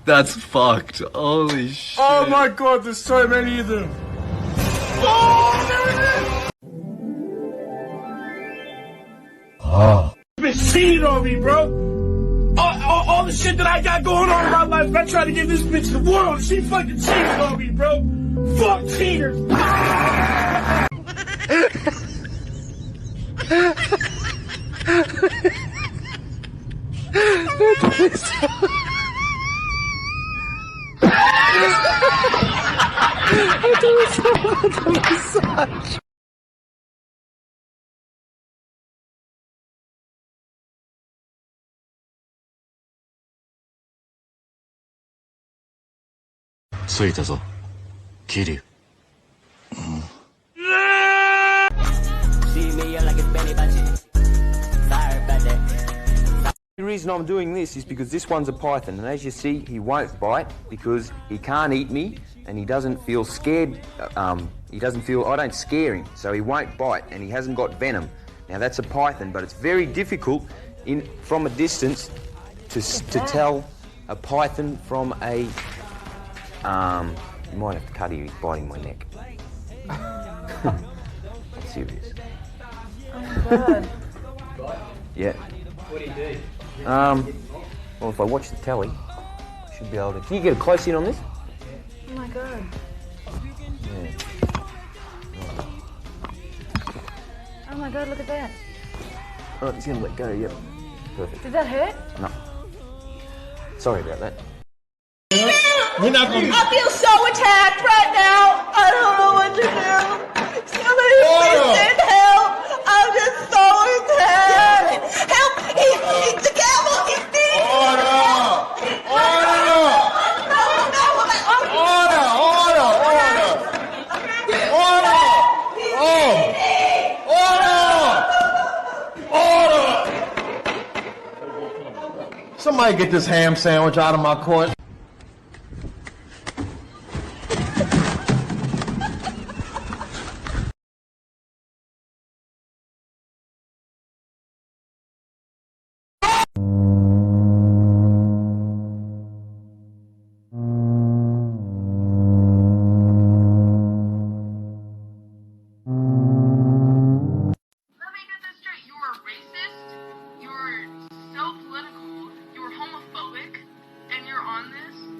That's fucked. Holy shit. Oh my god, there's so many of them. Oh, there it is! Oh. Bitch cheated on me, bro. All the shit that I got going on in my life, I tried to give this bitch the world. She fucking cheated on me, bro. Fuck cheaters. See me like it's Benny Budget. Sorry about that. The reason I'm doing this is because this one's a python, and as you see, he won't bite because he can't eat me, and he doesn't feel scared. I don't scare him, so he won't bite, and he hasn't got venom. Now that's a python, but it's very difficult from a distance to tell a python from a. You might have to cut him. He's biting my neck. I'm serious. Oh my god. Yeah. What do you do? Well, if I watch the telly, I should be able to. Can you get a close in on this? Oh my god. Yeah. Oh my god, look at that. Oh, he's gonna let go. Yep. Perfect. Did that hurt? No. Sorry about that. We're not gonna. I feel so attacked right now. I don't know what to do. Somebody please send help. I'm just so attacked. Help! The camel is beating me. Somebody get this ham sandwich out of my court.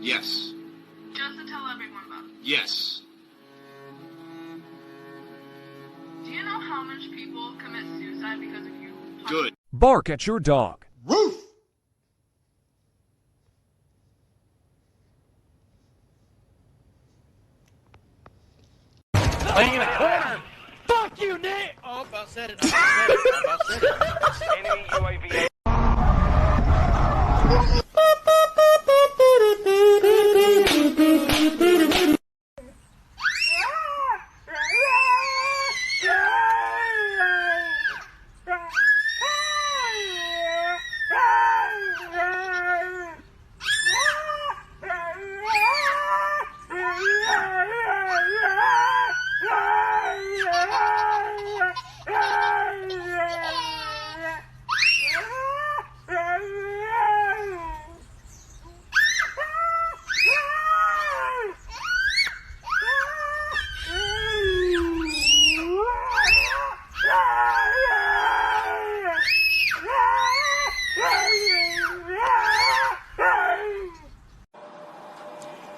Yes. Just to tell everyone about it. Yes. Do you know how much people commit suicide because of you? Good. Bark at your dog. Roof. Laying in a corner. Fuck you, Nick. Oh, I said it. I said it. Enemy UAV.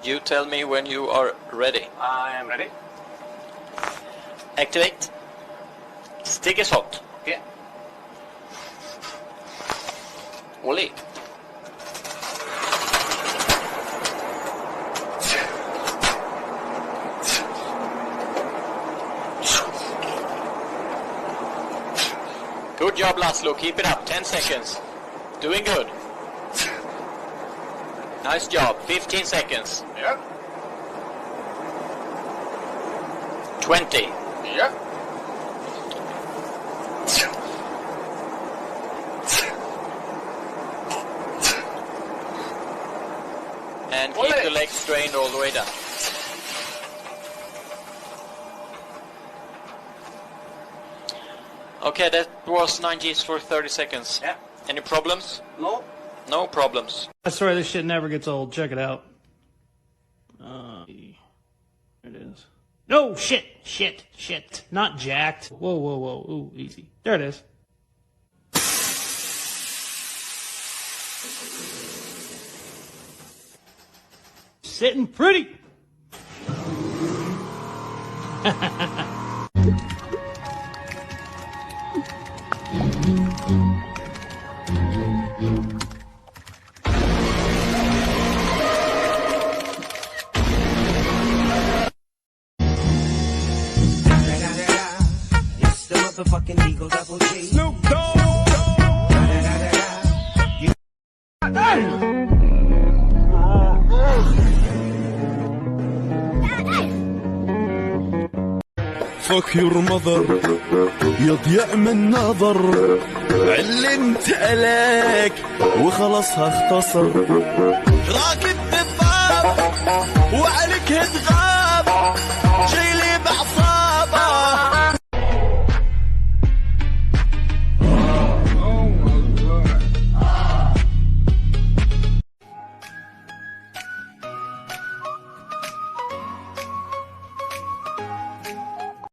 You tell me when you are ready. I am ready. Activate. Stick is hot. Okay. Ollie. Good job, Laszlo. Keep it up. 10 seconds. Doing good. Nice job. 15 seconds. Yep. 20. Yep. And keep the legs strained all the way down. Okay, that was 9 Gs for 30 seconds. Yeah. Any problems? No. No problems. I swear this shit never gets old. Check it out. There it is. No, shit. Not jacked. Whoa. Ooh, easy. There it is. Sitting pretty. It's the motherfucking Eagle Double G. Snoop Dogg. Fuck your mother يضيع من نظر علمت عليك وخلص هختصر راكب بالضاب وعليك تغاب جايلي بعصابة.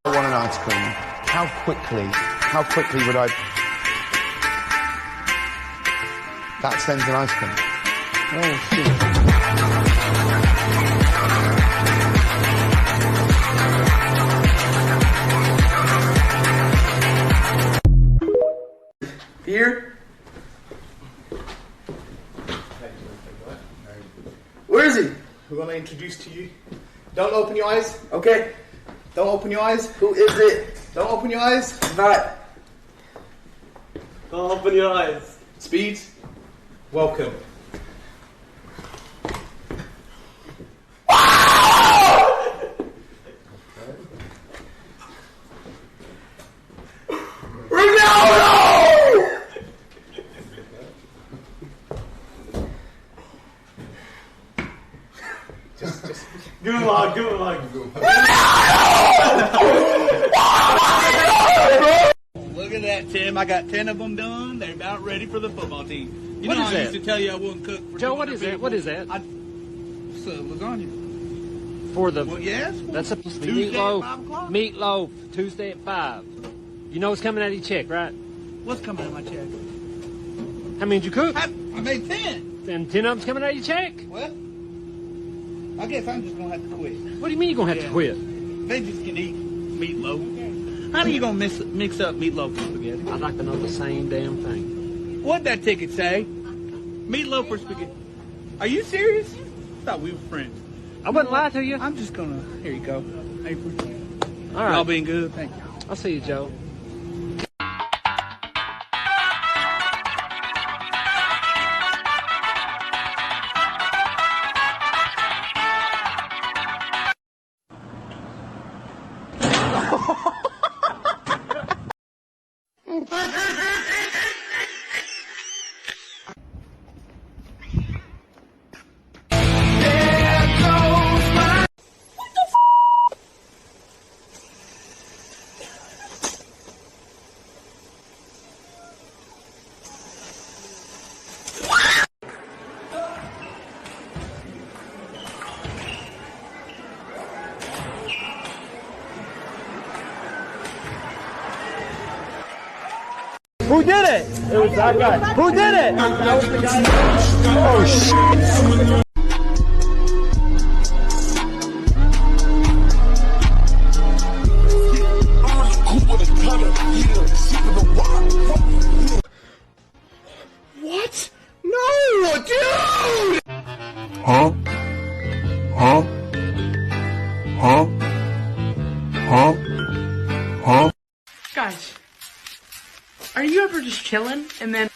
I want an ice cream. How quickly would I... That sends an ice cream. Oh, shit. Here? Where is he? Who am I introduce to you? Don't open your eyes. Okay. Don't open your eyes. Who is it? Don't open your eyes. Not. Don't open your eyes. Speed. Welcome. Give him a hug, give him a hug. Look at that, Tim. I got 10 of them done. They're about ready for the football team. You What know is I that? used to tell you I wouldn't cook for Joe, two what other is that? people. What is that? It's lasagna. For the... Well, yes. That's supposed to be Tuesday at meatloaf. 5 o'clock? Meatloaf, Tuesday at 5. You know it's coming out of your check, right? What's coming out of my check? How many did you cook? I made 10. And 10 of them's coming out of your check? Well, I guess I'm just going to have to quit. What do you mean you're going to have to quit? They just can eat meatloaf. How are you going to mix up meatloaf and spaghetti? I'd like to know the same damn thing. What'd that ticket say? Meatloaf or spaghetti? Are you serious? I thought we were friends. I wouldn't lie to you. I'm just going to... Here you go. Apron. All right. Y'all being good. Thank you. I'll see you, Joe. Who did it? It was that guy. Who did it? That was the guy. Oh, shit. What? No, dude! Huh? Huh? Huh? Huh? Huh? Guys, are you ever just chilling and then